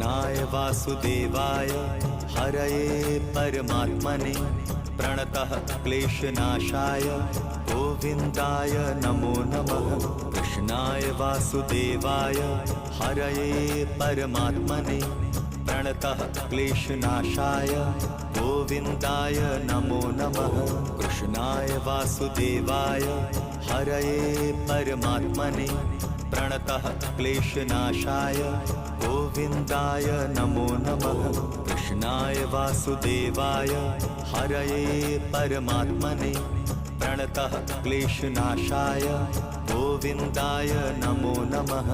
कृष्णाय वासुदेवाय हरये परमात्मने प्रणतः क्लेशनाशाय गोविन्दाय नमो नमः। कृष्णाय वासुदेवाय हरये परमात्मने प्रणतः क्लेशनाशाय गोविन्दाय नमो नमः। कृष्णाय वासुदेवाय हरये परमात्मने प्रणतः क्लेशनाशाय गोविन्दाय नमो नमः। कृष्णाय वासुदेवाय हरये परमात्मने प्रणतः क्लेशनाशाय गोविन्दाय नमो नमः।